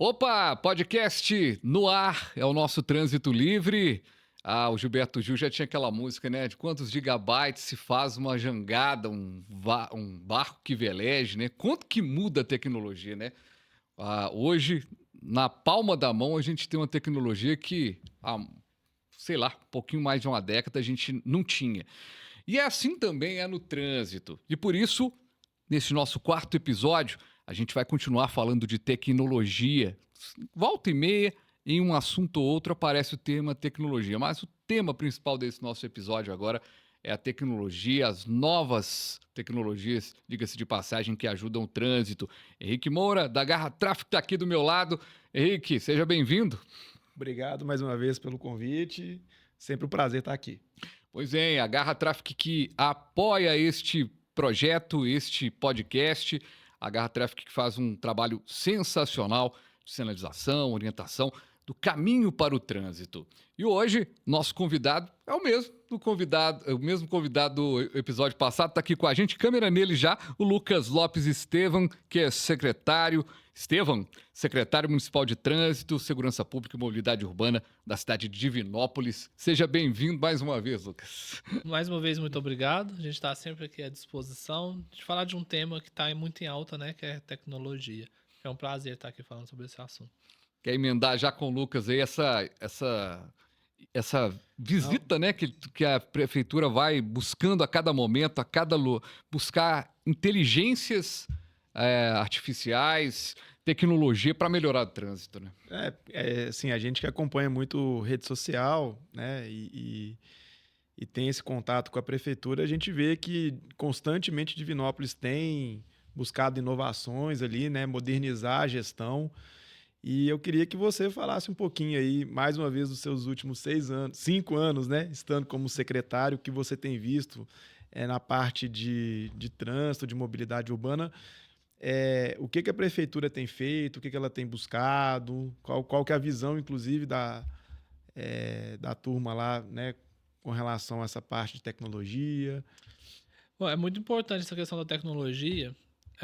Opa, podcast no ar, é o nosso Trânsito Livre. O Gilberto Gil já tinha aquela música, né? De quantos gigabytes se faz uma jangada, um barco que veleje, né? Quanto que muda a tecnologia, né? Hoje, na palma da mão, a gente tem uma tecnologia que, sei lá, um pouquinho mais de uma década a gente não tinha. E assim também é no trânsito. E por isso, nesse nosso quarto episódio, a gente vai continuar falando de tecnologia. Volta e meia, em um assunto ou outro, aparece o tema tecnologia. Mas o tema principal desse nosso episódio agora é a tecnologia, as novas tecnologias, diga-se de passagem, que ajudam o trânsito. Henrique Moura, da Garra Traffic, está aqui do meu lado. Henrique, seja bem-vindo. Obrigado mais uma vez pelo convite. Sempre um prazer estar aqui. Pois é, a Garra Traffic que apoia este projeto, este podcast. A Garra Traffic que faz um trabalho sensacional de sinalização, orientação do caminho para o trânsito. E hoje, nosso convidado é o mesmo convidado do episódio passado, está aqui com a gente, câmera nele já, o Lucas Lopes Estevam, que é secretário municipal de Trânsito, Segurança Pública e Mobilidade Urbana da cidade de Divinópolis. Seja bem-vindo mais uma vez, Lucas. Mais uma vez, muito obrigado. A gente está sempre aqui à disposição de falar de um tema que está muito em alta, né? Que é tecnologia. É um prazer estar aqui falando sobre esse assunto. Quer emendar já com o Lucas aí essa visita, né, que a prefeitura vai buscando a cada momento, buscar inteligências artificiais, tecnologia para melhorar o trânsito, né? Assim, a gente que acompanha muito rede social, né, e tem esse contato com a prefeitura, a gente vê que constantemente Divinópolis tem buscado inovações ali, né, modernizar a gestão. E eu queria que você falasse um pouquinho aí, mais uma vez, dos seus últimos 5 anos, né, estando como secretário, que você tem visto na parte de trânsito, de mobilidade urbana. O que a prefeitura tem feito, o que ela tem buscado, qual que é a visão, inclusive, da turma lá, né, com relação a essa parte de tecnologia. Bom, é muito importante essa questão da tecnologia.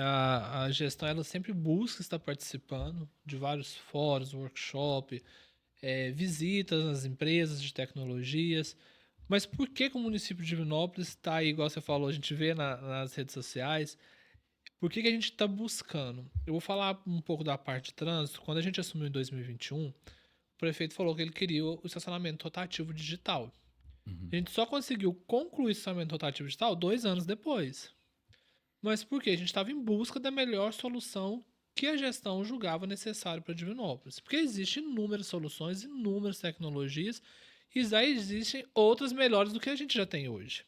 A gestão ela sempre busca estar participando de vários fóruns, workshops, visitas nas empresas de tecnologias. Mas por que o município de Divinópolis está aí, igual você falou, a gente vê nas redes sociais? Por que a gente está buscando? Eu vou falar um pouco da parte de trânsito. Quando a gente assumiu em 2021, o prefeito falou que ele queria o estacionamento rotativo digital. A gente só conseguiu concluir o estacionamento rotativo digital 2 anos depois. Mas por quê? A gente estava em busca da melhor solução que a gestão julgava necessário para Divinópolis. Porque existem inúmeras soluções, inúmeras tecnologias, e já existem outras melhores do que a gente já tem hoje.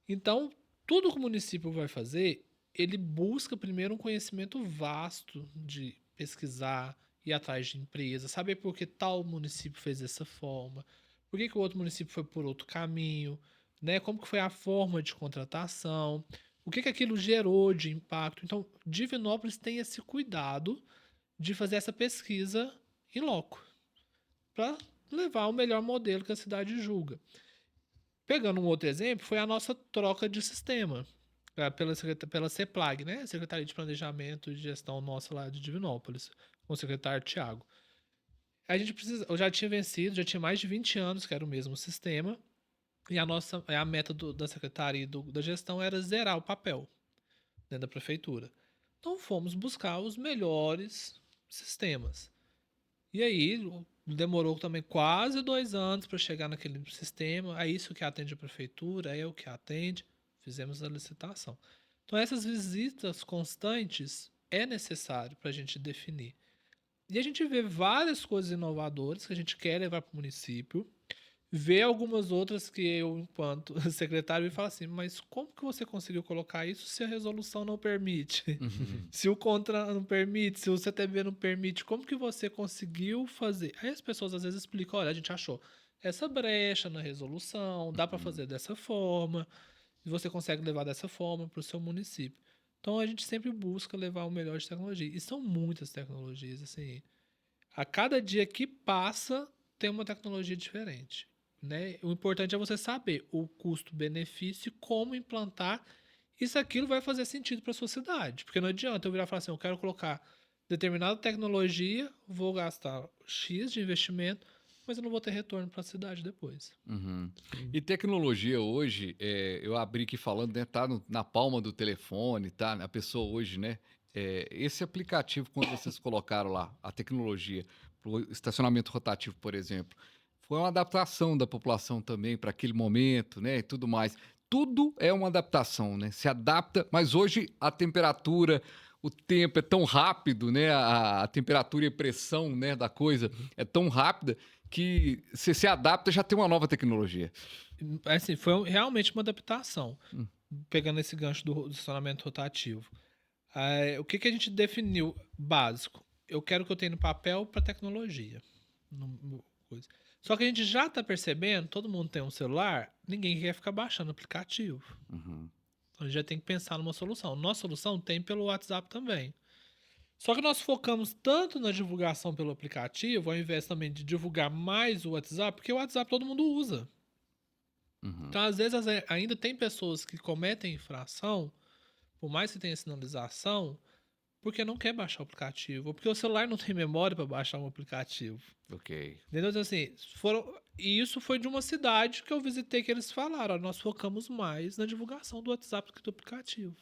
Então, tudo que o município vai fazer, ele busca primeiro um conhecimento vasto de pesquisar, ir atrás de empresas, saber por que tal município fez dessa forma, por que o outro município foi por outro caminho, né? Como que foi a forma de contratação, o que aquilo gerou de impacto. Então, Divinópolis tem esse cuidado de fazer essa pesquisa em loco, para levar o melhor modelo que a cidade julga. Pegando um outro exemplo, foi a nossa troca de sistema pela CEPLAG, né? Secretaria de Planejamento e Gestão nossa lá de Divinópolis, com o secretário Tiago. Eu já tinha vencido, já tinha mais de 20 anos que era o mesmo sistema, e a meta da secretaria e da gestão era zerar o papel dentro da prefeitura. Então fomos buscar os melhores sistemas. E aí demorou também quase 2 anos para chegar naquele sistema. É isso que atende a prefeitura, é o que atende. Fizemos a licitação. Então essas visitas constantes é necessário para a gente definir. E a gente vê várias coisas inovadoras que a gente quer levar para o município. Vê algumas outras que eu, enquanto secretário, me falo assim, mas como que você conseguiu colocar isso se a resolução não permite? Se o CONTRAN não permite, se o CTB não permite, como que você conseguiu fazer? Aí as pessoas às vezes explicam, olha, a gente achou essa brecha na resolução, dá para fazer dessa forma, e você consegue levar dessa forma para o seu município. Então a gente sempre busca levar o melhor de tecnologia. E são muitas tecnologias, assim. A cada dia que passa, tem uma tecnologia diferente. Né? O importante é você saber o custo-benefício, como implantar, e se aquilo vai fazer sentido para sua cidade. Porque não adianta eu virar e falar assim, eu quero colocar determinada tecnologia, vou gastar X de investimento, mas eu não vou ter retorno para a cidade depois. Uhum. E tecnologia hoje, eu abri aqui falando, né? Tá na palma do telefone, tá? A pessoa hoje, né? Esse aplicativo, quando vocês colocaram lá, a tecnologia, para o estacionamento rotativo, por exemplo, foi uma adaptação da população também para aquele momento, né? E tudo mais. Tudo é uma adaptação, né? Se adapta, mas hoje a temperatura, o tempo é tão rápido, né? A temperatura e a pressão, né, da coisa é tão rápida que você se adapta já tem uma nova tecnologia. Assim, foi realmente uma adaptação, Hum. pegando esse gancho do estacionamento rotativo. O que a gente definiu básico? Eu quero que eu tenha no papel para tecnologia. Coisa. Só que a gente já está percebendo, todo mundo tem um celular, ninguém quer ficar baixando aplicativo. Uhum. Então a gente já tem que pensar numa solução. Nossa solução tem pelo WhatsApp também. Só que nós focamos tanto na divulgação pelo aplicativo, ao invés também de divulgar mais o WhatsApp, porque o WhatsApp todo mundo usa. Uhum. Então, às vezes, ainda tem pessoas que cometem infração, por mais que tenha sinalização, porque não quer baixar o aplicativo, ou porque o celular não tem memória para baixar um aplicativo. Ok. Entendeu? Então, assim, e isso foi de uma cidade que eu visitei que eles falaram, ó, nós focamos mais na divulgação do WhatsApp do que do aplicativo.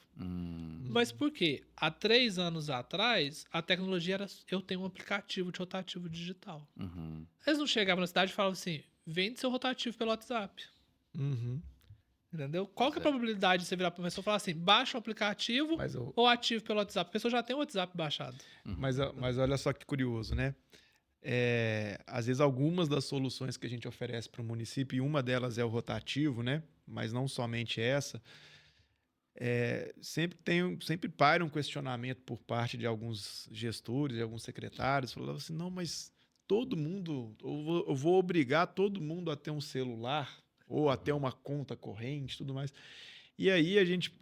Mas por quê? Há 3 anos atrás, a tecnologia era eu tenho um aplicativo de rotativo digital. Uhum. Eles não chegavam na cidade e falavam assim, vende seu rotativo pelo WhatsApp. Uhum. Entendeu? Qual que é a probabilidade de você virar para uma pessoa e falar assim, baixa o aplicativo ou ativo pelo WhatsApp? A pessoa já tem o WhatsApp baixado. Mas olha só que curioso, né? Às vezes algumas das soluções que a gente oferece para o município, e uma delas é o rotativo, né? Mas não somente essa, sempre paira um questionamento por parte de alguns gestores, de alguns secretários, falando assim, não, mas todo mundo, eu vou obrigar todo mundo a ter um celular ou a ter uma conta corrente, tudo mais. E aí a gente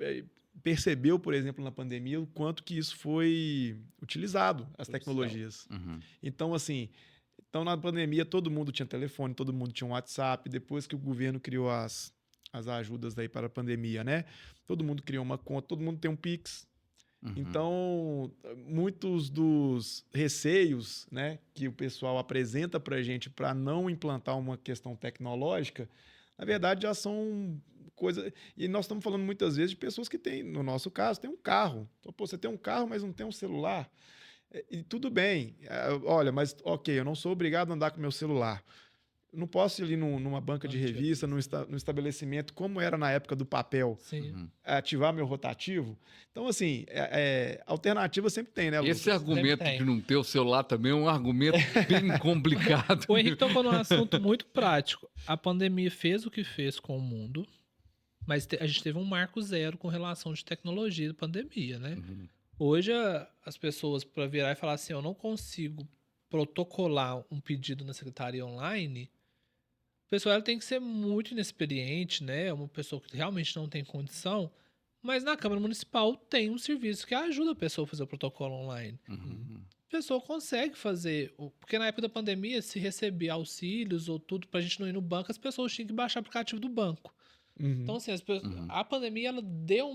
percebeu, por exemplo, na pandemia, o quanto que isso foi utilizado, as tecnologias. Uhum. Então, assim, na pandemia todo mundo tinha telefone, todo mundo tinha um WhatsApp. Depois que o governo criou as ajudas daí para a pandemia, né? Todo mundo criou uma conta, todo mundo tem um Pix. Uhum. Então, muitos dos receios, né, que o pessoal apresenta para a gente para não implantar uma questão tecnológica, na verdade já são coisas... E nós estamos falando muitas vezes de pessoas que têm, no nosso caso, tem um carro. Então, pô, você tem um carro, mas não tem um celular. E tudo bem. Olha, mas ok, eu não sou obrigado a andar com meu celular. Eu não posso ir ali numa banca de revista, num estabelecimento, como era na época do papel, ativar meu rotativo. Então, assim, alternativa sempre tem, né, Lucas? Esse argumento de não ter o celular também é um argumento bem complicado. O Henrique tocou num assunto muito prático. A pandemia fez o que fez com o mundo, mas a gente teve um marco zero com relação de tecnologia da pandemia, né? Uhum. Hoje, as pessoas, para virar e falar assim, eu não consigo protocolar um pedido na secretaria online, o pessoal tem que ser muito inexperiente, né? Uma pessoa que realmente não tem condição, mas na Câmara Municipal tem um serviço que ajuda a pessoa a fazer o protocolo online. Uhum. A pessoa consegue fazer, porque na época da pandemia, se recebia auxílios ou tudo pra gente não ir no banco, as pessoas tinham que baixar o aplicativo do banco. Então, assim, a pandemia ela deu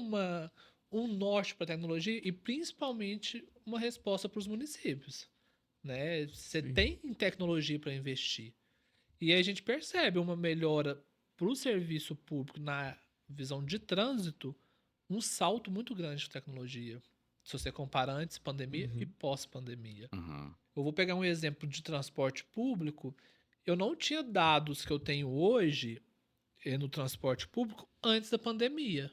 um norte para a tecnologia e principalmente uma resposta para os municípios, né? Você tem tecnologia para investir. E aí a gente percebe uma melhora para o serviço público na visão de trânsito, um salto muito grande de tecnologia. Se você compara antes pandemia e pós-pandemia. Uhum. Eu vou pegar um exemplo de transporte público. Eu não tinha dados que eu tenho hoje no transporte público antes da pandemia.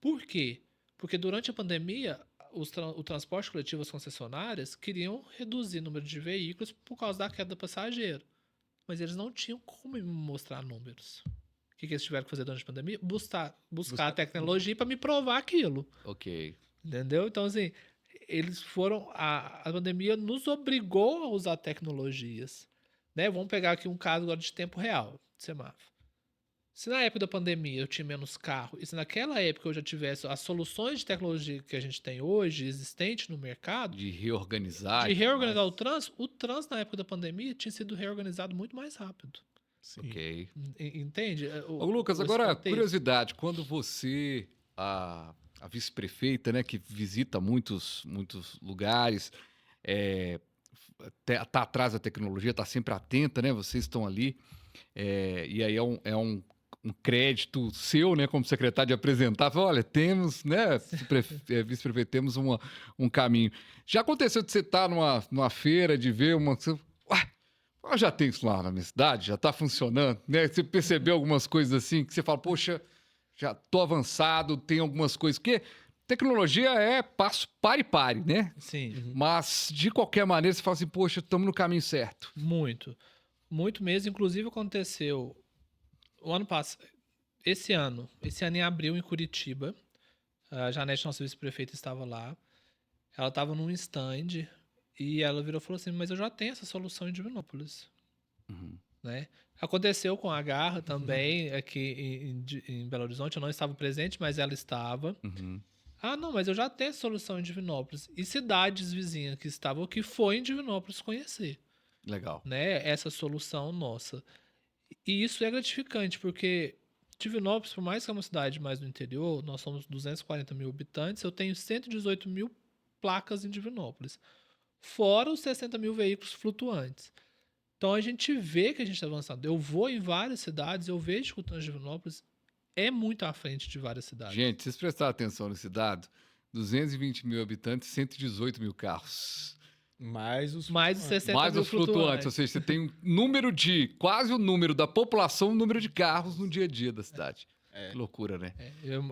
Por quê? Porque durante a pandemia, o transporte coletivo, as concessionárias, queriam reduzir o número de veículos por causa da queda do passageiro. Mas eles não tinham como me mostrar números. O que eles tiveram que fazer durante a pandemia? Buscar a tecnologia para me provar aquilo. Ok. Entendeu? Então, assim, eles foram... A pandemia nos obrigou a usar tecnologias. Né? Vamos pegar aqui um caso agora de tempo real, de semáforo. Se na época da pandemia eu tinha menos carro, e se naquela época eu já tivesse as soluções de tecnologia que a gente tem hoje, existentes no mercado, De reorganizar. o trânsito na época da pandemia tinha sido reorganizado muito mais rápido. Sim. Ok. Entende? Ô, Lucas, agora, curiosidade, quando você a vice-prefeita, né, que visita muitos lugares, tá atrás da tecnologia, tá sempre atenta, né? Vocês estão ali, e aí é um crédito seu, né, como secretário, de apresentar. Fala, olha, temos, né, vice-prefeito, temos um caminho. Já aconteceu de você estar numa feira, de ver uma... Ué, eu já tenho isso lá na minha cidade, já está funcionando, né? Você percebeu algumas coisas assim, que você fala, poxa, já tô avançado, tem algumas coisas... Porque tecnologia é passo pare, né? Sim, Mas, de qualquer maneira, você fala assim, poxa, estamos no caminho certo. muito. Muito mesmo. Inclusive, aconteceu o ano passado, esse ano em abril, em Curitiba, a Janete, nossa vice-prefeita, estava lá. Ela estava num stand e ela virou e falou assim, mas eu já tenho essa solução em Divinópolis, né? Aconteceu com a Garra também, aqui em Belo Horizonte. Eu não estava presente, mas ela estava. Ah, não, mas eu já tenho essa solução em Divinópolis. E cidades vizinhas que estavam, que foi em Divinópolis conhecer, Legal. né? Essa solução nossa. E isso é gratificante, porque Divinópolis, por mais que é uma cidade mais do interior, nós somos 240 mil habitantes, eu tenho 118 mil placas em Divinópolis, fora os 60 mil veículos flutuantes. Então a gente vê que a gente está avançando. Eu vou em várias cidades, eu vejo que o trânsito de Divinópolis é muito à frente de várias cidades. Gente, se vocês prestarem atenção nesse dado, 220 mil habitantes, 118 mil carros. Mais os Mais os 60 Mais mil os flutuantes, ou seja, você tem um número quase o número da população, o número de carros no dia a dia da cidade. Que loucura, né?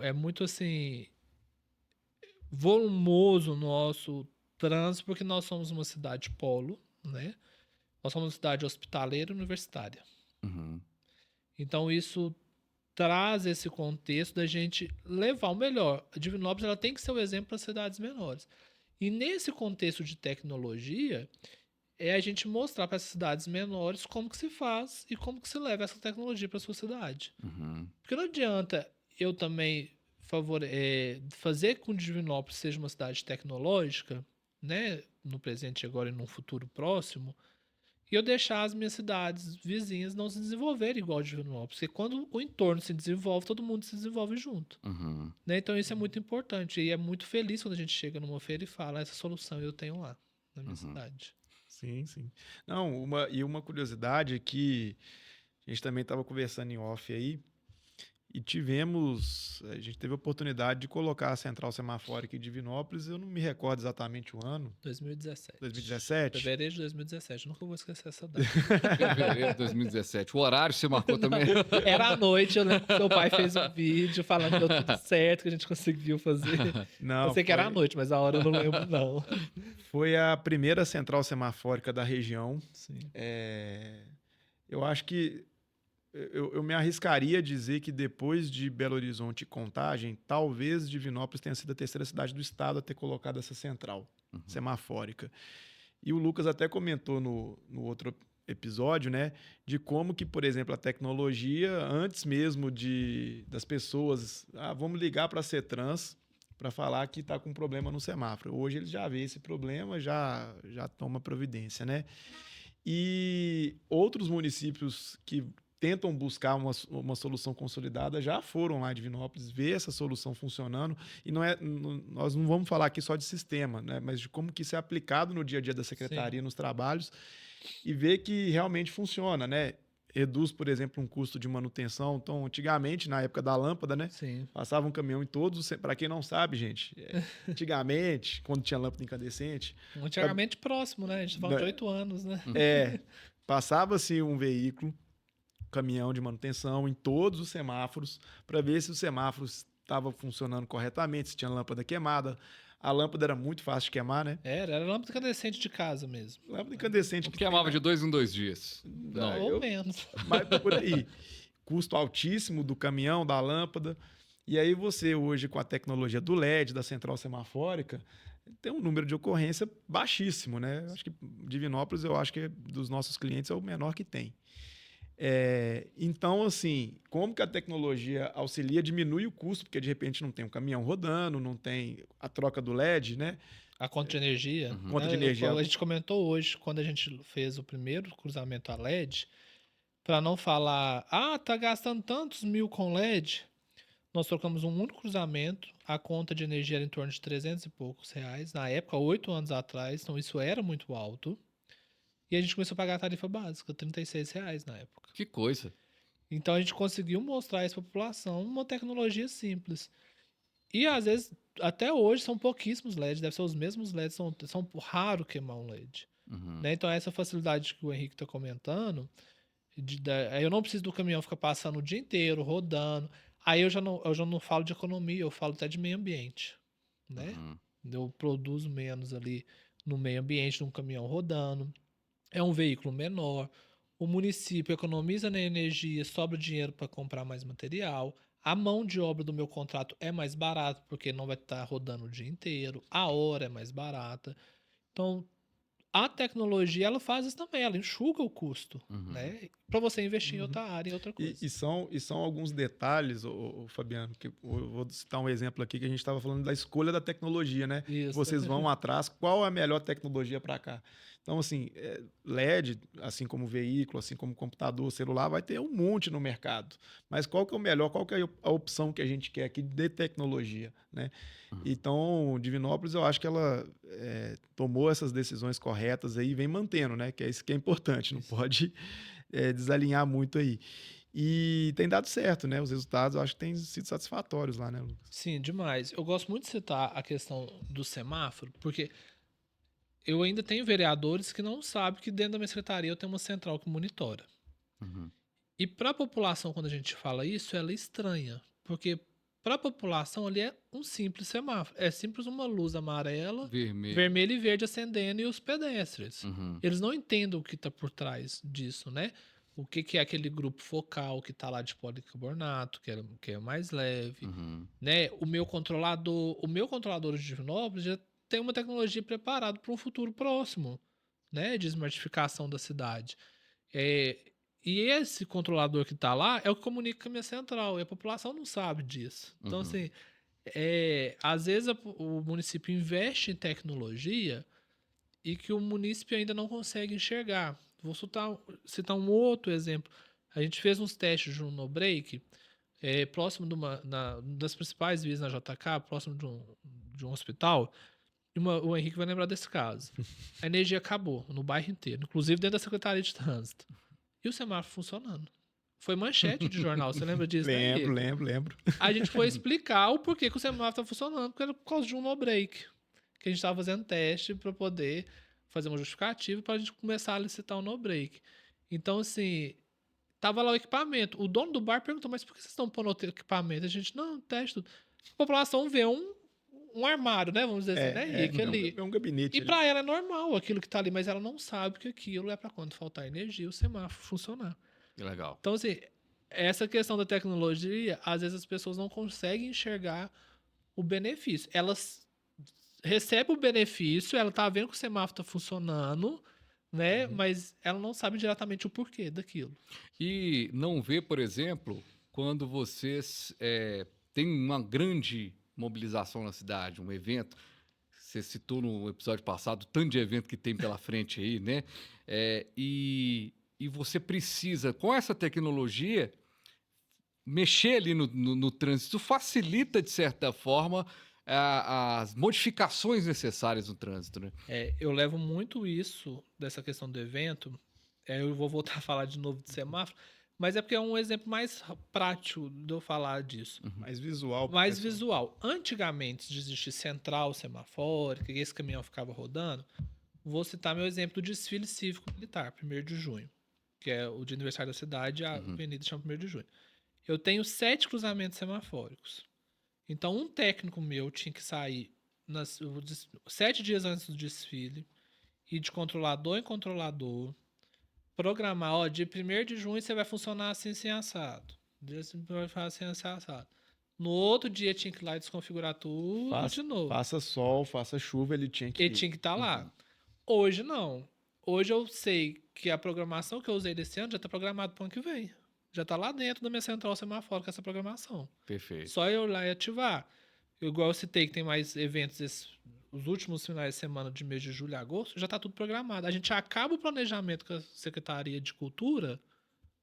É muito assim, volumoso o nosso trânsito, porque nós somos uma cidade polo, né? Nós somos uma cidade hospitaleira e universitária. Então isso traz esse contexto da gente levar o melhor. A Divinópolis, ela tem que ser o exemplo para cidades menores. E nesse contexto de tecnologia, é a gente mostrar para essas cidades menores como que se faz e como que se leva essa tecnologia para a sua cidade. Porque não adianta eu também fazer com que Divinópolis seja uma cidade tecnológica, né, no presente agora e num futuro próximo, e eu deixar as minhas cidades vizinhas não se desenvolverem igual a Divinópolis. Porque quando o entorno se desenvolve, todo mundo se desenvolve junto. Né? Então isso é muito importante. E é muito feliz quando a gente chega numa feira e fala, essa solução eu tenho lá, na minha cidade. Sim, sim. Não, uma curiosidade é que a gente também estava conversando em off aí, e a gente teve a oportunidade de colocar a central semafórica em Divinópolis, eu não me recordo exatamente o ano. 2017. 2017? Fevereiro de 2017. Eu nunca vou esquecer essa data. Fevereiro de 2017. O horário você marcou também? Era à noite, eu lembro que seu pai fez um vídeo falando que deu tudo certo, que a gente conseguiu fazer. Não, Eu sei que era à noite, mas a hora eu não lembro, não. Foi a primeira central semafórica da região. Sim. Eu acho que eu me arriscaria a dizer que depois de Belo Horizonte e Contagem, talvez Divinópolis tenha sido a terceira cidade do estado a ter colocado essa central semafórica. E o Lucas até comentou no outro episódio, né, de como que, por exemplo, a tecnologia, antes mesmo das pessoas, vamos ligar para a CETRANS para falar que está com problema no semáforo. Hoje eles já vê esse problema, já toma providência, né? E outros municípios que tentam buscar uma solução consolidada já foram lá em Divinópolis ver essa solução funcionando. E nós não vamos falar aqui só de sistema, né, mas de como que isso é aplicado no dia a dia da secretaria, nos trabalhos, e ver que realmente funciona, né? Reduz, por exemplo, um custo de manutenção. Então, antigamente, na época da lâmpada, né? Sim. Passava um caminhão em todos. Para quem não sabe, gente, antigamente, quando tinha lâmpada incandescente... Antigamente próximo, né? A gente fala de 8 anos, né? Passava-se um veículo, caminhão de manutenção, em todos os semáforos, para ver se os semáforos estavam funcionando corretamente, se tinha lâmpada queimada. A lâmpada era muito fácil de queimar, né? Era lâmpada incandescente de casa mesmo. Lâmpada incandescente. Que queimava de 2 em 2 dias. Não, ou menos. Mas por aí. Custo altíssimo do caminhão, da lâmpada. E aí você, hoje, com a tecnologia do LED, da central semafórica, tem um número de ocorrência baixíssimo, né? Acho que Divinópolis, dos nossos clientes, é o menor que tem. Então, assim, como que a tecnologia auxilia, diminui o custo, porque de repente não tem um caminhão rodando, não tem a troca do LED, né? A conta de energia. Conta de energia. A gente comentou hoje, quando a gente fez o primeiro cruzamento a LED, para não falar, tá gastando tantos mil com LED. Nós trocamos um único cruzamento, a conta de energia era em torno de 300 e poucos reais, na época, 8 anos atrás, então isso era muito alto. E a gente começou a pagar a tarifa básica, R$ 36 na época. Que coisa. Então a gente conseguiu mostrar isso para a população, uma tecnologia simples. E às vezes, até hoje, são pouquíssimos LEDs, deve ser os mesmos LEDs, são raro queimar um LED. Uhum. Né? Então essa facilidade que o Henrique está comentando, aí eu não preciso do caminhão ficar passando o dia inteiro, rodando. Aí eu já não falo de economia, eu falo até de meio ambiente. Né? Uhum. Eu produzo menos ali no meio ambiente, num caminhão rodando. É um veículo menor. O município economiza na energia, sobra dinheiro para comprar mais material. A mão de obra do meu contrato é mais barata, porque não vai estar rodando o dia inteiro. A hora é mais barata. Então, a tecnologia, ela faz isso também, ela enxuga o custo, Uhum. né? Para você investir em Uhum. outra área, em outra coisa. E são alguns detalhes, Fabiano, que eu vou citar um exemplo aqui que a gente estava falando da escolha da tecnologia, né? Isso. Vocês vão atrás, qual é a melhor tecnologia para cá? Então, assim, LED, assim como veículo, assim como computador, celular, vai ter um monte no mercado. Mas qual que é o melhor, qual que é a opção que a gente quer aqui de tecnologia, né? Uhum. Então, Divinópolis, eu acho que ela tomou essas decisões corretas aí e vem mantendo, né? Que é isso que é importante, não pode desalinhar muito aí. E tem dado certo, né? Os resultados eu acho que têm sido satisfatórios lá, né, Lucas? Sim, demais. Eu gosto muito de citar a questão do semáforo, porque eu ainda tenho vereadores que não sabem que dentro da minha secretaria eu tenho uma central que monitora. Uhum. E para a população, quando a gente fala isso, ela é estranha. Porque para a população ali é um simples semáforo. É simples uma luz amarela, Vermelho. vermelho e verde acendendo e os pedestres. Uhum. Eles não entendem o que está por trás disso, né? O que é aquele grupo focal que está lá de policarbonato, que é mais leve. Uhum. Né? O meu controlador de Divinópolis já tem uma tecnologia preparada para um futuro próximo, né? De smartificação da cidade. E esse controlador que está lá é o que comunica com a minha central, e a população não sabe disso. Então, Uhum. assim, às vezes o município investe em tecnologia e que o município ainda não consegue enxergar. Vou citar um outro exemplo. A gente fez uns testes de um no-break próximo das principais vias na JK, próximo de um hospital. O Henrique vai lembrar desse caso. A energia acabou no bairro inteiro, inclusive dentro da Secretaria de Trânsito. E o semáforo funcionando. Foi manchete de jornal, você lembra disso, né, Henrique? Lembro. A gente foi explicar o porquê que o semáforo está funcionando, porque era por causa de um no-break. Que a gente estava fazendo teste para poder fazer uma justificativa para a gente começar a licitar o no-break. Então, assim, tava lá o equipamento. O dono do bar perguntou, mas por que vocês estão pondo outro equipamento? A gente, não, teste tudo. A população vê um armário, né? Vamos dizer assim, né? Henrique, ali. É um gabinete. E para ela é normal aquilo que tá ali, mas ela não sabe que aquilo é para quando faltar energia o semáforo funcionar. Que legal. Então, assim, essa questão da tecnologia, às vezes as pessoas não conseguem enxergar o benefício. Elas recebem o benefício, ela tá vendo que o semáforo tá funcionando, né? Mas ela não sabe diretamente o porquê daquilo. E não vê, por exemplo, quando vocês tem uma grande mobilização na cidade, um evento. Você citou no episódio passado o tanto de evento que tem pela frente aí, né? E você precisa, com essa tecnologia, mexer ali no trânsito. Facilita, de certa forma, as modificações necessárias no trânsito, né? Eu levo muito isso dessa questão do evento. Eu vou voltar a falar de novo de semáforo, mas é porque é um exemplo mais prático de eu falar disso. Mais visual. Mais visual. Antigamente, antes de existir central semafórica, e esse caminhão ficava rodando, vou citar meu exemplo do desfile cívico-militar, 1º de junho, que é o de aniversário da cidade, a avenida chama 1º de junho. Eu tenho 7 cruzamentos semafóricos. Então, um técnico meu tinha que sair 7 dias antes do desfile, ir de controlador em controlador, programar, ó, dia 1º de junho você vai funcionar assim, assim, assado. Dia vai fazer assim, assim, assado. No outro dia tinha que ir lá e desconfigurar tudo de novo. Faça sol, faça chuva, ele tinha que... Ele tinha que estar lá. Hoje não. Hoje eu sei que a programação que eu usei desse ano já está programada para o ano que vem. Já está lá dentro da minha central semafórica essa programação. Perfeito. Só eu ir lá e ativar. Igual eu citei que tem mais eventos os últimos finais de semana de mês de julho e agosto, já está tudo programado. A gente acaba o planejamento com a Secretaria de Cultura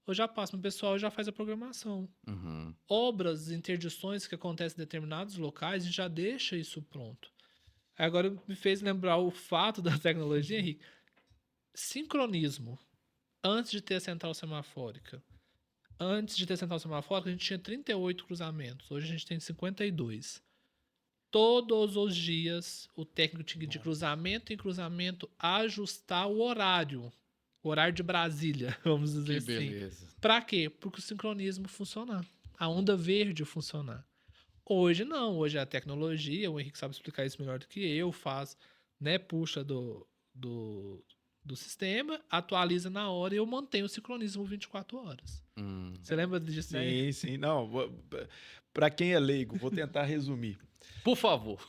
eu já passo para o pessoal e já faz a programação. Uhum. Obras, interdições que acontecem em determinados locais, a gente já deixa isso pronto. Agora me fez lembrar o fato da tecnologia, Henrique. Sincronismo. Antes de ter a central semafórica. Antes de ter a central semafórica, a gente tinha 38 cruzamentos. Hoje a gente tem 52. Todos os dias, o técnico tinha que ir de cruzamento em cruzamento ajustar o horário. O horário de Brasília, vamos dizer Que assim. beleza. Pra quê? Porque o sincronismo funcionar. A onda verde funcionar. Hoje não. Hoje é a tecnologia, o Henrique sabe explicar isso melhor do que eu, faz, né? Puxa do sistema, atualiza na hora e eu mantenho o sincronismo 24 horas. Você lembra disso aí? Sim. Não, para quem é leigo, vou tentar resumir. Por favor.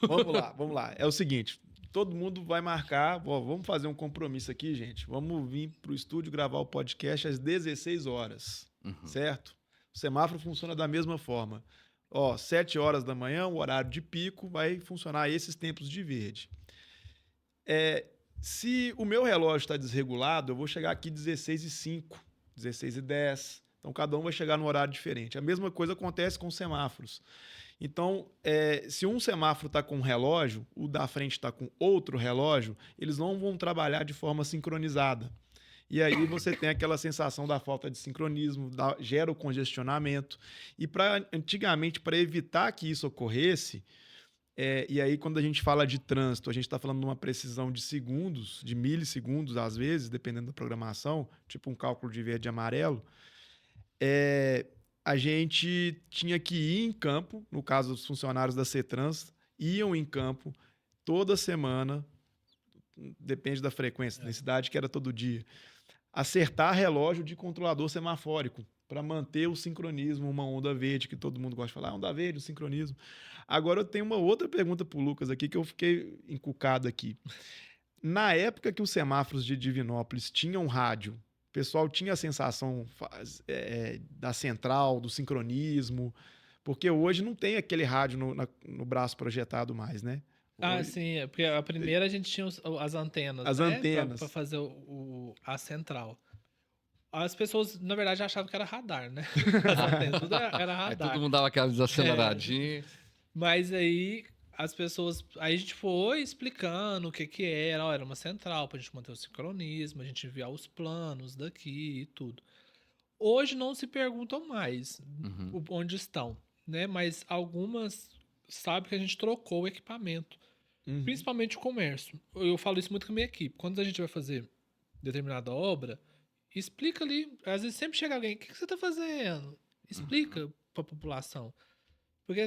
Vamos lá. É o seguinte, todo mundo vai marcar, vamos fazer um compromisso aqui, gente. Vamos vir para o estúdio gravar o podcast às 16 horas, certo? O semáforo funciona da mesma forma. 7 horas da manhã, o horário de pico, vai funcionar esses tempos de verde. Se o meu relógio está desregulado, eu vou chegar aqui 16h05, 16h10. Então, cada um vai chegar num horário diferente. A mesma coisa acontece com os semáforos. Então, se um semáforo está com um relógio, o da frente está com outro relógio, eles não vão trabalhar de forma sincronizada. E aí você tem aquela sensação da falta de sincronismo, gera o congestionamento. E antigamente, para evitar que isso ocorresse, e aí quando a gente fala de trânsito, a gente está falando de uma precisão de segundos, de milissegundos às vezes, dependendo da programação, tipo um cálculo de verde e amarelo, a gente tinha que ir em campo, no caso dos funcionários da CETRANS, iam em campo toda semana, depende da frequência, da cidade, que era todo dia, acertar relógio de controlador semafórico, para manter o sincronismo, uma onda verde, que todo mundo gosta de falar, onda verde, o sincronismo. Agora eu tenho uma outra pergunta para o Lucas aqui, que eu fiquei encucado aqui. Na época que os semáforos de Divinópolis tinham rádio, o pessoal tinha a sensação da central, do sincronismo, porque hoje não tem aquele rádio no braço projetado mais, né? Hoje, Sim, porque a primeira a gente tinha as antenas, as antenas. Para fazer a central. As pessoas, na verdade, achavam que era radar, né? As antenas, tudo era radar. Aí todo mundo dava aquela desaceleradinha. Mas aí as pessoas. Aí a gente foi explicando o que era. Era uma central pra gente manter o sincronismo, a gente enviar os planos daqui e tudo. Hoje não se perguntam mais onde estão, né? Mas algumas sabem que a gente trocou o equipamento. Principalmente o comércio. Eu falo isso muito com a minha equipe. Quando a gente vai fazer determinada obra, explica ali. Às vezes sempre chega alguém, o que você está fazendo? Explica para a população. Porque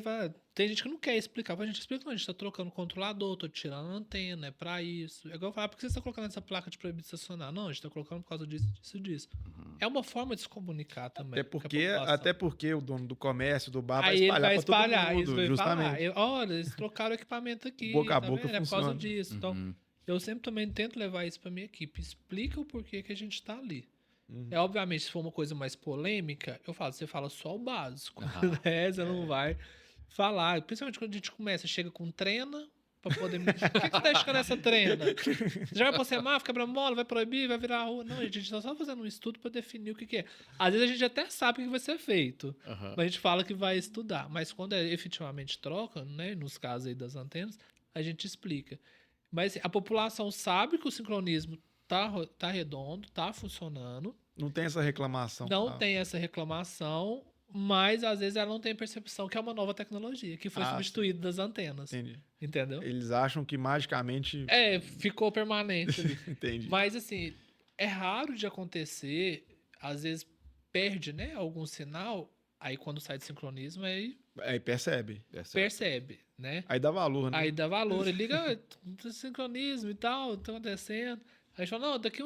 tem gente que não quer explicar. A gente explica, não, a gente está trocando o controlador, tô tirando a antena, é para isso. É igual eu falar, por que você está colocando essa placa de proibido estacionar? Não, a gente está colocando por causa disso. É uma forma de se comunicar também. Até porque o dono do comércio, do bar, aí vai espalhar ele vai para todo mundo, vai justamente. falar, olha, eles trocaram o equipamento aqui. Boca a tá boca vendo? É por funciona. causa disso. Então, eu sempre também tento levar isso para minha equipe. Explica o porquê que a gente está ali. Obviamente, se for uma coisa mais polêmica, você fala só o básico. Né? Você não vai falar. Principalmente quando a gente chega com trena, pra poder medir. O que você tá esticando essa trena? Você já vai pôr semáforo, quebra-mola, vai proibir, vai virar a rua. Não, a gente tá só fazendo um estudo pra definir o que é. Às vezes a gente até sabe o que vai ser feito. Mas a gente fala que vai estudar. Mas quando efetivamente troca, né, nos casos aí das antenas, a gente explica. Mas a população sabe que o sincronismo tá redondo, tá funcionando. Não tem essa reclamação. Não tem essa reclamação, mas às vezes ela não tem percepção que é uma nova tecnologia, que foi substituída das antenas. Entendi. Entendeu? Eles acham que magicamente... ficou permanente ali. Entendi. Mas assim, é raro de acontecer, às vezes perde, né, algum sinal, aí quando sai de sincronismo, aí percebe, né? Aí dá valor, né? Aí dá valor, ele liga, sincronismo e tal, tá acontecendo. Aí a gente fala, não, daqui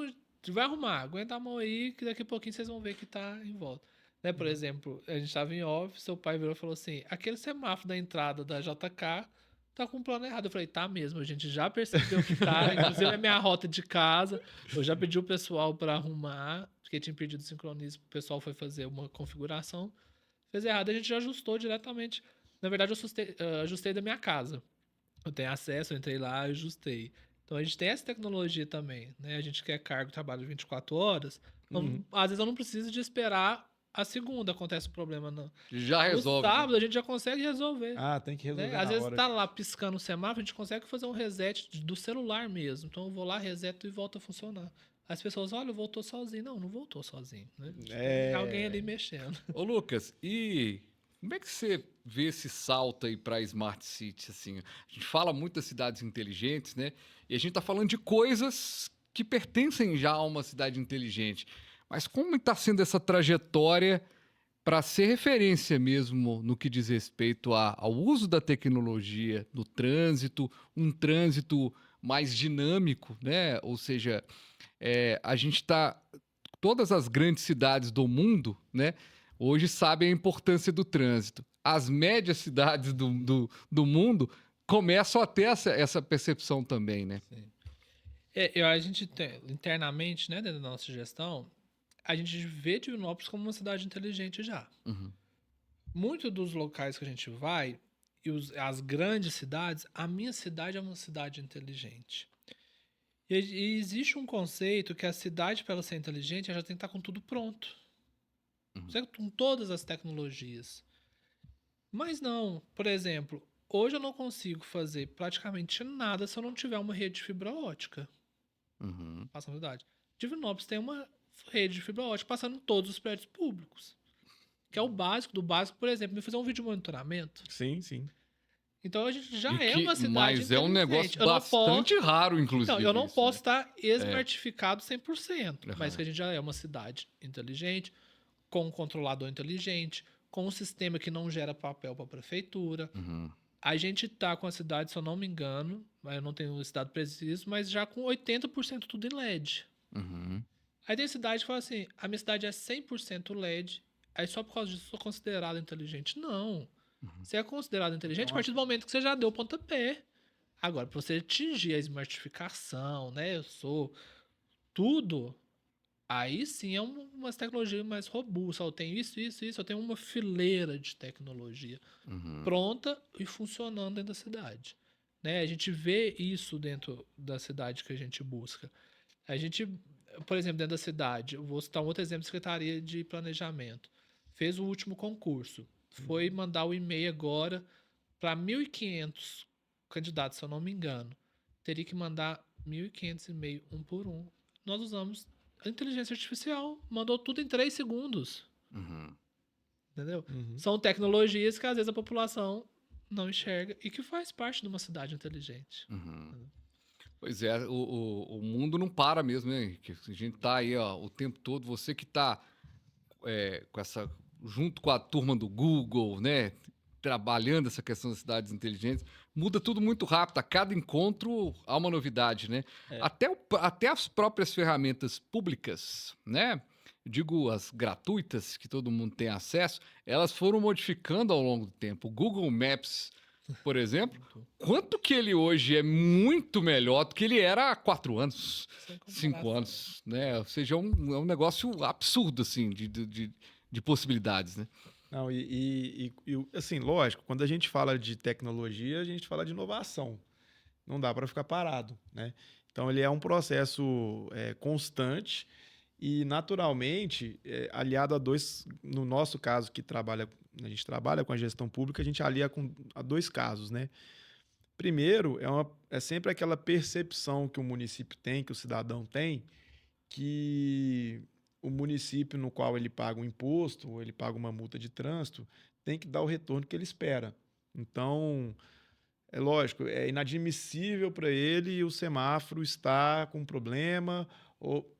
vai arrumar, aguenta a mão aí, que daqui a pouquinho vocês vão ver que tá em volta. Né? Por exemplo, a gente tava em off, seu pai virou e falou assim, aquele semáforo da entrada da JK tá com um plano errado. Eu falei, tá mesmo, a gente já percebeu que tá, inclusive é minha rota de casa, eu já pedi o pessoal para arrumar, porque tinha pedido sincronismo, o pessoal foi fazer uma configuração, fez errado, a gente já ajustou diretamente. Na verdade, eu ajustei da minha casa. Eu tenho acesso, eu entrei lá e ajustei. Então, a gente tem essa tecnologia também, né? A gente quer cargo, trabalho 24 horas, Uhum. Às vezes eu não preciso de esperar a segunda, acontece o problema. Não. Já No resolve. Né? sábado a gente já consegue resolver. Ah, tem que resolver Né? Às na vezes hora. tá lá piscando o semáforo, a gente consegue fazer um reset do celular mesmo. Então eu vou lá, reseto e volta a funcionar. As pessoas, olha, voltou sozinho. Não voltou sozinho. Né? Tem alguém ali mexendo. Ô, Lucas, e como é que você vê esse salto aí para Smart City? Assim, a gente fala muito das cidades inteligentes, né? E a gente tá falando de coisas que pertencem já a uma cidade inteligente. Mas como está sendo essa trajetória para ser referência mesmo no que diz respeito ao uso da tecnologia no trânsito, um trânsito mais dinâmico, né? Ou seja, a gente está. Todas as grandes cidades do mundo, né? Hoje sabem a importância do trânsito. As médias cidades do mundo começam a ter essa percepção também, né? Sim. A gente tem, internamente, né, dentro da nossa gestão, a gente vê Divinópolis como uma cidade inteligente já. Uhum. Muitos dos locais que a gente vai, e as grandes cidades, a minha cidade é uma cidade inteligente. E existe um conceito que a cidade, para ela ser inteligente, ela já tem que estar com tudo pronto. Com todas as tecnologias. Mas não, por exemplo, hoje eu não consigo fazer praticamente nada se eu não tiver uma rede de fibra ótica. Uhum. Passando na cidade. Divinópolis tem uma rede de fibra ótica passando em todos os prédios públicos. Que é o básico do básico, por exemplo, me fazer um vídeo de monitoramento. Sim, sim. Então a gente já E é uma cidade mas é um negócio inteligente. Eu não bastante posso- raro, inclusive. Então, eu não isso, posso né? estar esmartificado 100%, Aham. mas que a gente já é uma cidade inteligente, com um controlador inteligente, com um sistema que não gera papel para a prefeitura. Uhum. A gente tá com a cidade, se eu não me engano, eu não tenho esse dado preciso, mas já com 80% tudo em LED. Uhum. Aí tem cidade que fala assim, a minha cidade é 100% LED, aí só por causa disso eu sou considerado inteligente. Não. Você é considerado inteligente a partir do momento que você já deu o pontapé. Agora, para você atingir a smartificação, né? Eu sou tudo. Aí sim é uma tecnologia mais robusta. Eu tenho isso, isso, isso. Eu tenho uma fileira de tecnologia Uhum. pronta e funcionando dentro da cidade. Né? A gente vê isso dentro da cidade que a gente busca. A gente, por exemplo, dentro da cidade, eu vou citar um outro exemplo, Secretaria de Planejamento. Fez o último concurso. Foi mandar o e-mail agora para 1.500 candidatos, se eu não me engano. Teria que mandar 1.500 e-mail, um por um. Nós usamos a inteligência artificial, mandou tudo em 3 segundos. Uhum. Entendeu? Uhum. São tecnologias que às vezes a população não enxerga e que faz parte de uma cidade inteligente. Uhum. Pois é, o mundo não para mesmo, né? Que a gente tá aí, ó, o tempo todo. Você que tá com essa, junto com a turma do Google, né? Trabalhando essa questão das cidades inteligentes, muda tudo muito rápido. A cada encontro há uma novidade, né? Até as próprias ferramentas públicas, né? Digo, as gratuitas, que todo mundo tem acesso, elas foram modificando ao longo do tempo. O Google Maps, por exemplo, quanto que ele hoje é muito melhor do que ele era há 4 anos, Sem 5 comparação. anos, né? Ou seja, é um negócio absurdo, assim, de possibilidades, né? Não, assim, lógico, quando a gente fala de tecnologia, a gente fala de inovação. Não dá para ficar parado, né? Então, ele é um processo constante e, naturalmente, aliado a no nosso caso, a gente trabalha com a gestão pública, a gente alia a 2 casos, né? Primeiro, é sempre aquela percepção que o município tem, que o cidadão tem, que o município no qual ele paga um imposto ou ele paga uma multa de trânsito tem que dar o retorno que ele espera. Então, é lógico, é inadmissível para ele o semáforo estar com problema ou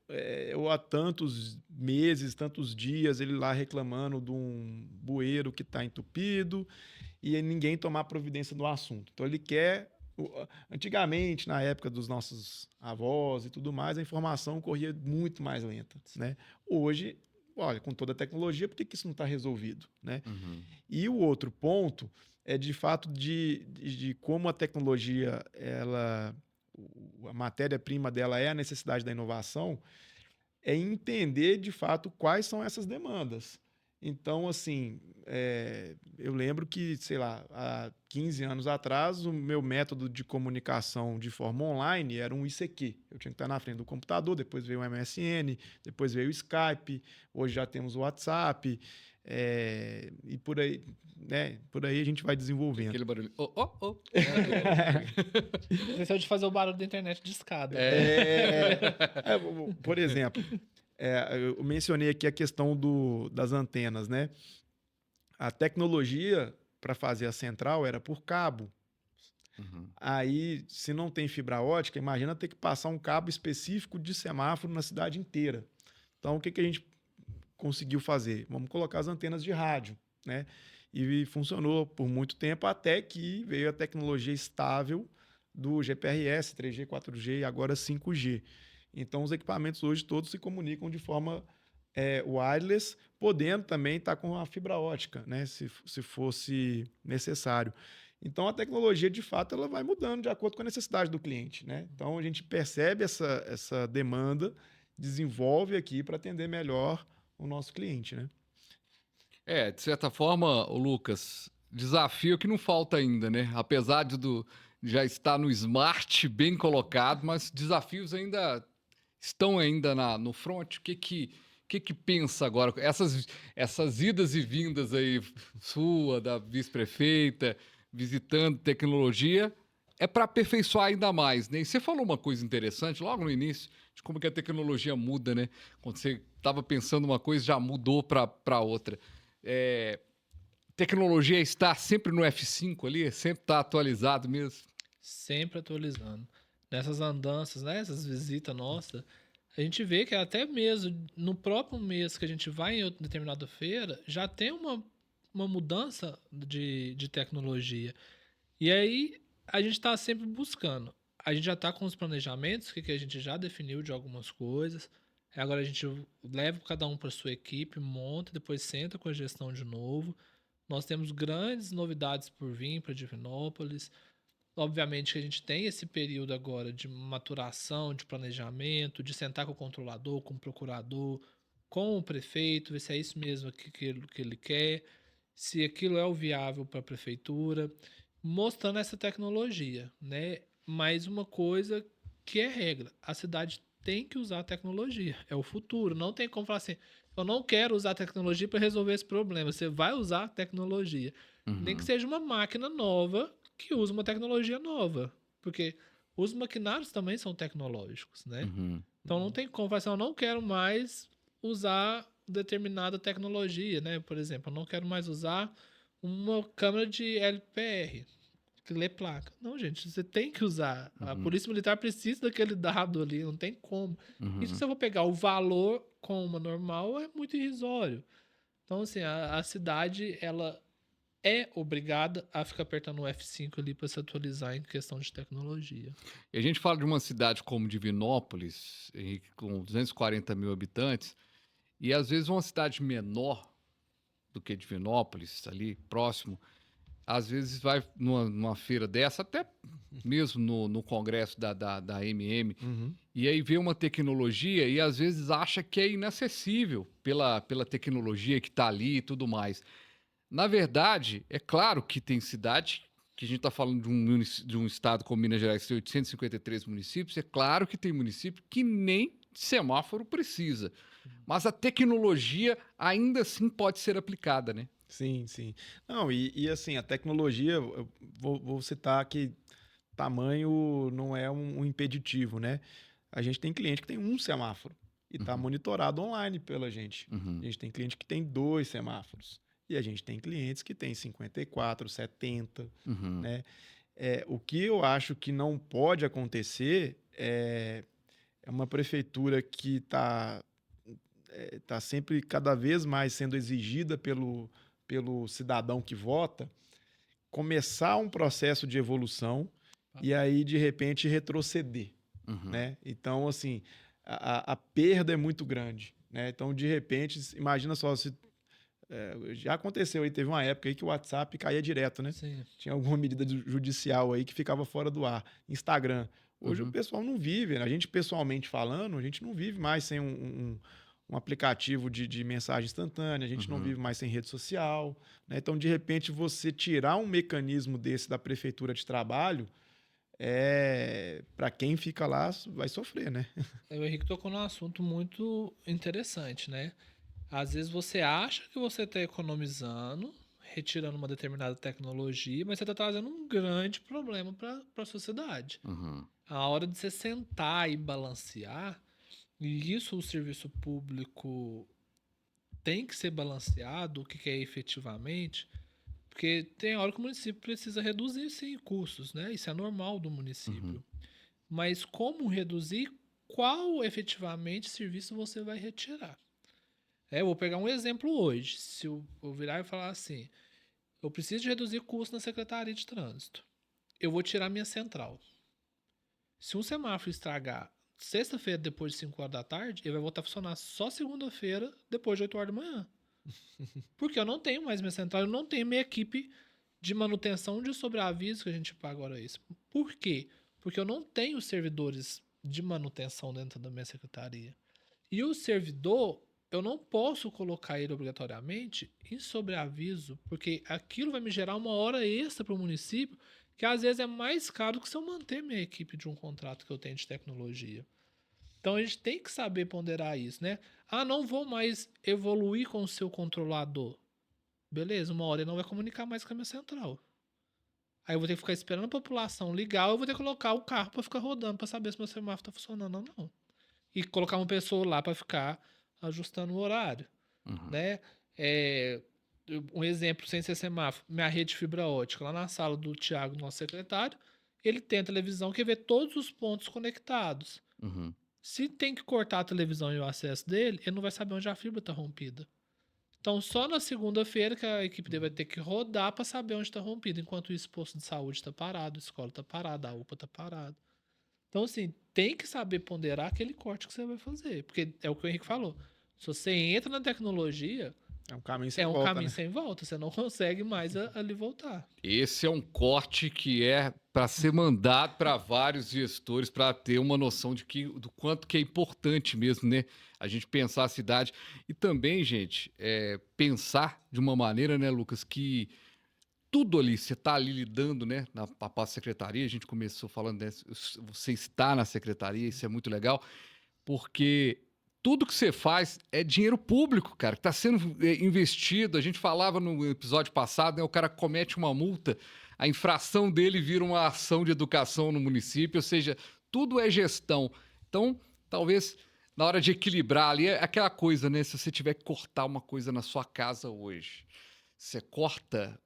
há tantos meses, tantos dias ele lá reclamando de um bueiro que está entupido e ninguém tomar providência no assunto. Então ele quer. Antigamente, na época dos nossos avós e tudo mais, a informação corria muito mais lenta, né? Hoje, olha, com toda a tecnologia, por que isso não está resolvido, né? Uhum. E o outro ponto é de fato de como a tecnologia, a matéria-prima dela é a necessidade da inovação, é entender de fato quais são essas demandas. Então, assim, eu lembro que, sei lá, há 15 anos atrás, o meu método de comunicação de forma online era um ICQ. Eu tinha que estar na frente do computador, depois veio o MSN, depois veio o Skype, hoje já temos o WhatsApp, e por aí, né? Por aí a gente vai desenvolvendo. Aquele barulho. Esse é o de fazer o barulho da internet de escada. Por exemplo, eu mencionei aqui a questão das antenas, né? A tecnologia para fazer a central era por cabo. Uhum. Aí, se não tem fibra ótica, imagina ter que passar um cabo específico de semáforo na cidade inteira. Então, o que a gente conseguiu fazer? Vamos colocar as antenas de rádio, né? E funcionou por muito tempo, até que veio a tecnologia estável do GPRS, 3G, 4G e agora 5G. Então, os equipamentos hoje todos se comunicam de forma wireless, podendo também estar com a fibra ótica, né? Se fosse necessário. Então, a tecnologia, de fato, ela vai mudando de acordo com a necessidade do cliente, né? Então, a gente percebe essa demanda, desenvolve aqui para atender melhor o nosso cliente, né? De certa forma, o Lucas, desafio que não falta ainda, né? Apesar de já estar no smart bem colocado, mas desafios ainda estão ainda no front. O que pensa agora? Essas idas e vindas aí, sua, da vice-prefeita, visitando tecnologia, é para aperfeiçoar ainda mais, né? E você falou uma coisa interessante logo no início, de como que a tecnologia muda, né? Quando você estava pensando uma coisa, já mudou para outra. Tecnologia está sempre no F5 ali, sempre está atualizado mesmo. Sempre atualizando. Nessas andanças, né? Essas visitas nossas, a gente vê que até mesmo no próprio mês que a gente vai em outra determinada feira, já tem uma mudança de tecnologia. E aí a gente está sempre buscando. A gente já está com os planejamentos, que a gente já definiu de algumas coisas. Agora a gente leva cada um para sua equipe, monta, depois senta com a gestão de novo. Nós temos grandes novidades por vir para Divinópolis. Obviamente que a gente tem esse período agora de maturação, de planejamento, de sentar com o controlador, com o procurador, com o prefeito, ver se é isso mesmo que ele quer, se aquilo é o viável para a prefeitura, mostrando essa tecnologia, né? Mais uma coisa que é regra, a cidade tem que usar a tecnologia, é o futuro, não tem como falar assim, eu não quero usar a tecnologia para resolver esse problema, você vai usar a tecnologia, nem que seja uma máquina nova, que usa uma tecnologia nova, porque os maquinários também são tecnológicos, né? Então não tem como falar assim, eu não quero mais usar determinada tecnologia, né? Por exemplo, eu não quero mais usar uma câmera de LPR, que lê placa. Não, gente, você tem que usar. A Polícia Militar precisa daquele dado ali, não tem como. E se você for pegar o valor com uma normal, é muito irrisório. Então, assim, a cidade, ela é obrigada a ficar apertando o F5 ali para se atualizar em questão de tecnologia. E a gente fala de uma cidade como Divinópolis, com 240 mil habitantes, e às vezes uma cidade menor do que Divinópolis, ali próximo, às vezes vai numa feira dessa, até mesmo no congresso da MM, e aí vê uma tecnologia e às vezes acha que é inacessível pela tecnologia que está ali e tudo mais. Na verdade, é claro que tem cidade, que a gente está falando de um estado como Minas Gerais, que tem 853 municípios, é claro que tem município que nem semáforo precisa. Mas a tecnologia ainda assim pode ser aplicada, né? Sim, sim. Não, e assim, a tecnologia, eu vou citar que tamanho não é um impeditivo, né? A gente tem cliente que tem um semáforo e está monitorado online pela gente. A gente tem cliente que tem 2 semáforos. E a gente tem clientes que tem 54, 70, né? O que eu acho que não pode acontecer é uma prefeitura que está sempre cada vez mais sendo exigida pelo cidadão que vota, começar um processo de evolução e aí, de repente, retroceder, né? Então, assim, a perda é muito grande, né? Então, de repente, imagina só, já aconteceu aí, teve uma época aí que o WhatsApp caía direto, né? Sim. Tinha alguma medida judicial aí que ficava fora do ar. Instagram. Hoje o pessoal não vive, né? A gente pessoalmente falando, a gente não vive mais sem um aplicativo de mensagem instantânea, a gente não vive mais sem rede social, né? Então, de repente, você tirar um mecanismo desse da prefeitura de trabalho, para quem fica lá, vai sofrer, né? O Henrique tocou num assunto muito interessante, né? Às vezes você acha que você está economizando, retirando uma determinada tecnologia, mas você está trazendo um grande problema para a sociedade. A hora de você sentar e balancear, e isso o serviço público tem que ser balanceado, o que é efetivamente, porque tem hora que o município precisa reduzir, sim, custos, né? Isso é normal do município. Mas como reduzir, qual efetivamente serviço você vai retirar? Eu vou pegar um exemplo hoje. Se eu virar e falar assim, eu preciso de reduzir custo na Secretaria de Trânsito. Eu vou tirar minha central. Se um semáforo estragar sexta-feira depois de 5 horas da tarde, ele vai voltar a funcionar só segunda-feira depois de 8 horas da manhã. Porque eu não tenho mais minha central, eu não tenho minha equipe de manutenção de sobreaviso que a gente paga agora isso. Por quê? Porque eu não tenho servidores de manutenção dentro da minha secretaria. E o servidor, eu não posso colocar ele obrigatoriamente em sobreaviso, porque aquilo vai me gerar uma hora extra para o município, que às vezes é mais caro que se eu manter minha equipe de um contrato que eu tenho de tecnologia. Então a gente tem que saber ponderar isso, né? Não vou mais evoluir com o seu controlador. Beleza, uma hora ele não vai comunicar mais com a minha central. Aí eu vou ter que ficar esperando a população ligar, ou eu vou ter que colocar o carro para ficar rodando para saber se meu semáforo está funcionando ou não. E colocar uma pessoa lá para ficar ajustando o horário, né? Um exemplo, sem ser semáforo, minha rede de fibra ótica, lá na sala do Thiago, nosso secretário, ele tem a televisão que vê todos os pontos conectados. Se tem que cortar a televisão e o acesso dele, ele não vai saber onde a fibra está rompida. Então, só na segunda-feira que a equipe dele vai ter que rodar para saber onde está rompido. Enquanto isso, o posto de saúde está parado, a escola está parada, a UPA está parada. Então, assim, tem que saber ponderar aquele corte que você vai fazer. Porque é o que o Henrique falou. Se você entra na tecnologia, É um caminho sem volta, caminho né? sem volta. Você não consegue mais ali voltar. Esse é um corte que é para ser mandado para vários gestores para ter uma noção do quanto que é importante mesmo, né? A gente pensar a cidade e também, gente, pensar de uma maneira, né, Lucas, que tudo ali, você está ali lidando, né, na secretaria, a gente começou falando, né, você está na secretaria, isso é muito legal, porque tudo que você faz é dinheiro público, cara, que está sendo investido. A gente falava no episódio passado, né, o cara comete uma multa, a infração dele vira uma ação de educação no município, ou seja, tudo é gestão. Então, talvez na hora de equilibrar ali, é aquela coisa, né, se você tiver que cortar uma coisa na sua casa hoje, você corta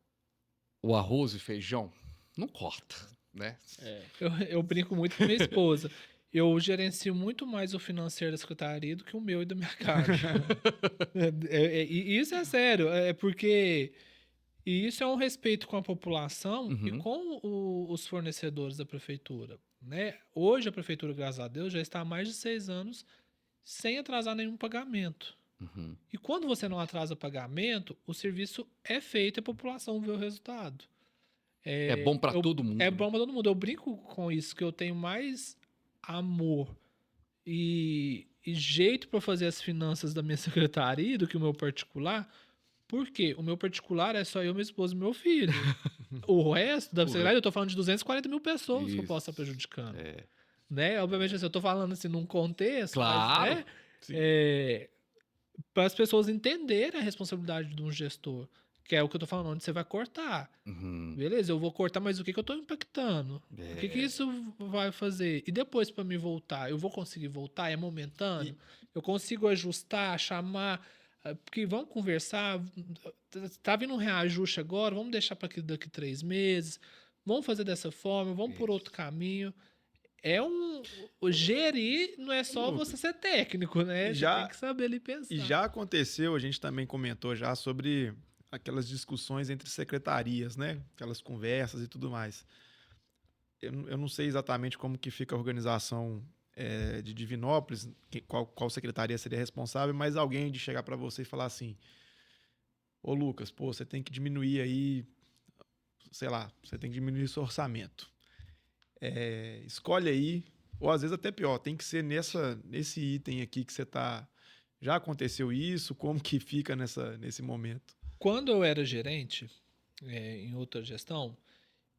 o arroz e feijão? Não corta, né? Eu brinco muito com minha esposa. Eu gerencio muito mais o financeiro da secretaria do que o meu e da minha caixa. E isso é sério, porque isso é um respeito com a população e com os fornecedores da prefeitura, né? Hoje a prefeitura, graças a Deus, já está há mais de 6 anos sem atrasar nenhum pagamento. E quando você não atrasa pagamento, o serviço é feito e a população vê o resultado. É bom para todo mundo. É bom para todo mundo. Eu brinco com isso, que eu tenho mais amor e jeito para fazer as finanças da minha secretaria do que o meu particular. Por quê? O meu particular é só eu, minha esposa e meu filho. O resto da secretaria, eu tô falando de 240 mil pessoas que eu posso estar prejudicando. Né? Obviamente, assim, eu tô falando assim num contexto, claro, mas, né? Para as pessoas entenderem a responsabilidade de um gestor. Que é o que eu tô falando, onde você vai cortar. Beleza, eu vou cortar, mas o que eu tô impactando? O que isso vai fazer? E depois, para me voltar, eu vou conseguir voltar? É momentâneo? Eu consigo ajustar, chamar... Porque vamos conversar, tá vindo um reajuste agora, vamos deixar para daqui 3 meses, vamos fazer dessa forma, vamos por outro caminho. O gerir não é só você ser técnico, né? Você tem que saber ali pensar. E já aconteceu, a gente também comentou já sobre aquelas discussões entre secretarias, né? Aquelas conversas e tudo mais. Eu não sei exatamente como que fica a organização de Divinópolis, qual secretaria seria responsável, mas alguém de chegar para você e falar assim: ô Lucas, pô, você tem que diminuir aí, sei lá, você tem que diminuir seu orçamento. Escolhe aí, ou às vezes até pior, tem que ser nesse item aqui que você está Já aconteceu isso? Como que fica nesse momento? Quando eu era gerente, em outra gestão,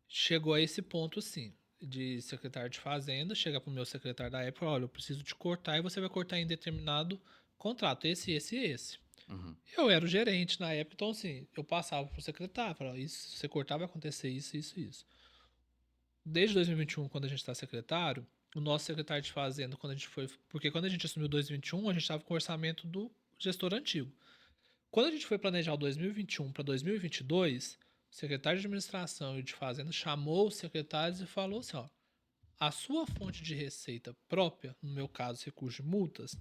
chegou a esse ponto, sim, de secretário de Fazenda, chegar para o meu secretário da época, olha, eu preciso te cortar e você vai cortar em determinado contrato, esse. Uhum. Eu era o gerente na época, então assim, eu passava pro secretário, falava, isso, se você cortar vai acontecer isso. Desde 2021, quando a gente está secretário, o nosso secretário de Fazenda, quando a gente foi, porque quando a gente assumiu 2021, a gente estava com o orçamento do gestor antigo. Quando a gente foi planejar o 2021 para 2022, o secretário de administração e de Fazenda chamou os secretários e falou assim, ó, a sua fonte de receita própria, no meu caso, recurso de multas,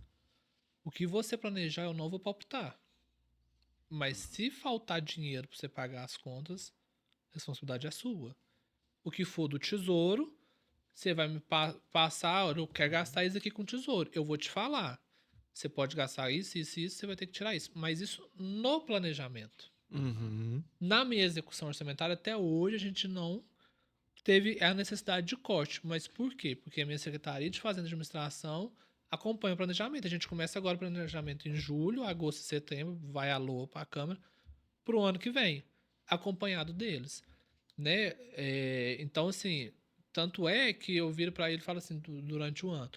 o que você planejar eu não vou palpitar. Mas se faltar dinheiro para você pagar as contas, a responsabilidade é sua. O que for do tesouro, você vai me passar, olha, eu quero gastar isso aqui com o tesouro. Eu vou te falar. Você pode gastar isso, você vai ter que tirar isso. Mas isso no planejamento. Uhum. Na minha execução orçamentária, até hoje, a gente não teve a necessidade de corte. Mas por quê? Porque a minha Secretaria de Fazenda e Administração acompanha o planejamento. A gente começa agora o planejamento em julho, agosto e setembro, vai a LOA para a Câmara, para o ano que vem, acompanhado deles. Né? Então, assim, tanto é que eu viro para ele e falo assim, durante o ano,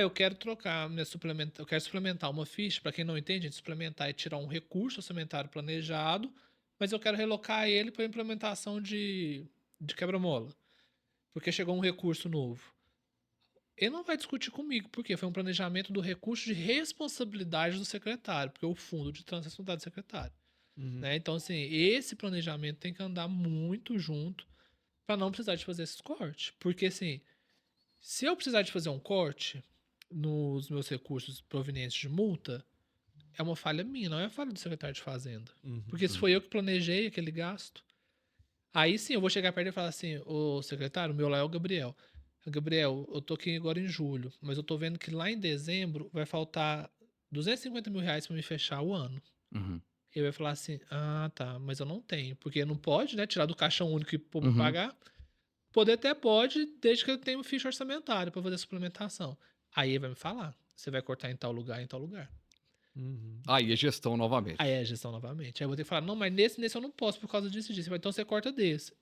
eu quero trocar eu quero suplementar uma ficha, para quem não entende, suplementar é tirar um recurso orçamentário planejado, mas eu quero relocar ele para implementação de quebra-mola, porque chegou um recurso novo. Ele não vai discutir comigo, porque foi um planejamento do recurso de responsabilidade do secretário, porque o fundo de trânsito é responsabilidade do secretário. Uhum. Né? Então, assim, esse planejamento tem que andar muito junto para não precisar de fazer esses cortes. Porque, assim, se eu precisar de fazer um corte nos meus recursos provenientes de multa, é uma falha minha, não é falha do secretário de Fazenda. Uhum. Porque se foi eu que planejei aquele gasto, aí sim eu vou chegar perto e falar assim, ô secretário, o meu lá é o Gabriel. Gabriel, eu tô aqui agora em julho, mas eu tô vendo que lá em dezembro vai faltar R$ 250 mil para me fechar o ano. Uhum. Ele vai falar assim, tá, mas eu não tenho, porque não pode, né, tirar do caixão único e Uhum. pagar. Poder até pode, desde que ele tenha um ficha orçamentária para fazer a suplementação. Aí ele vai me falar, você vai cortar em tal lugar, em tal lugar. Uhum. Aí é gestão novamente. Aí é a gestão novamente. Aí eu vou ter que falar, não, mas nesse eu não posso por causa disso e disso. Então você corta desse.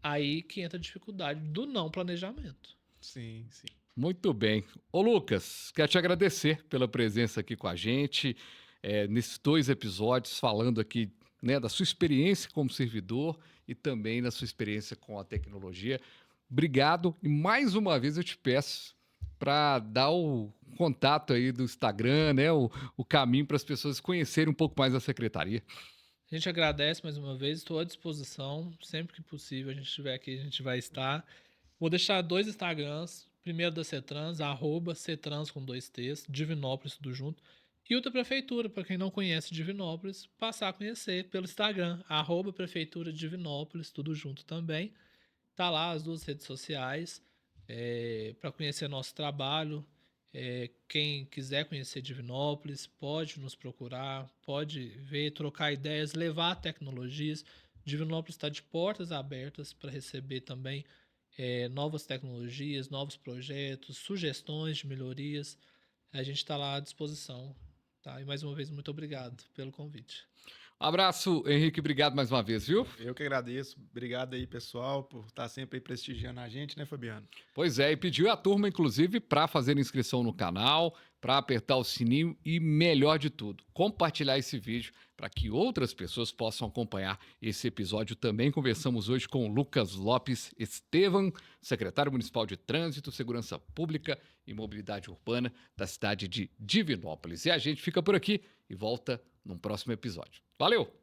Aí que entra a dificuldade do não planejamento. Sim, sim. Muito bem. Ô Lucas, quero te agradecer pela presença aqui com a gente, nesses 2 episódios, falando aqui, né, da sua experiência como servidor e também da sua experiência com a tecnologia. Obrigado e mais uma vez eu te peço para dar o contato aí do Instagram, né, o caminho para as pessoas conhecerem um pouco mais a secretaria. A gente agradece mais uma vez, estou à disposição, sempre que possível a gente estiver aqui, a gente vai estar. Vou deixar 2 Instagrams, primeiro da Cetrans, @Cetrans com 2 T's, Divinópolis, tudo junto. E o da Prefeitura, para quem não conhece Divinópolis, passar a conhecer pelo Instagram, @Prefeitura Divinópolis, tudo junto também. Tá lá as 2 redes sociais, para conhecer nosso trabalho. Quem quiser conhecer Divinópolis, pode nos procurar, pode ver, trocar ideias, levar tecnologias. Divinópolis está de portas abertas para receber também novas tecnologias, novos projetos, sugestões de melhorias. A gente está lá à disposição. Tá? E mais uma vez, muito obrigado pelo convite. Abraço, Henrique, obrigado mais uma vez, viu? Eu que agradeço. Obrigado aí, pessoal, por estar sempre aí prestigiando a gente, né, Fabiano? Pois é, e pediu a turma, inclusive, para fazer inscrição no canal, para apertar o sininho e, melhor de tudo, compartilhar esse vídeo para que outras pessoas possam acompanhar esse episódio. Também conversamos hoje com o Lucas Lopes Estevam, secretário municipal de Trânsito, Segurança Pública e Mobilidade Urbana da cidade de Divinópolis. E a gente fica por aqui e volta num próximo episódio. Valeu!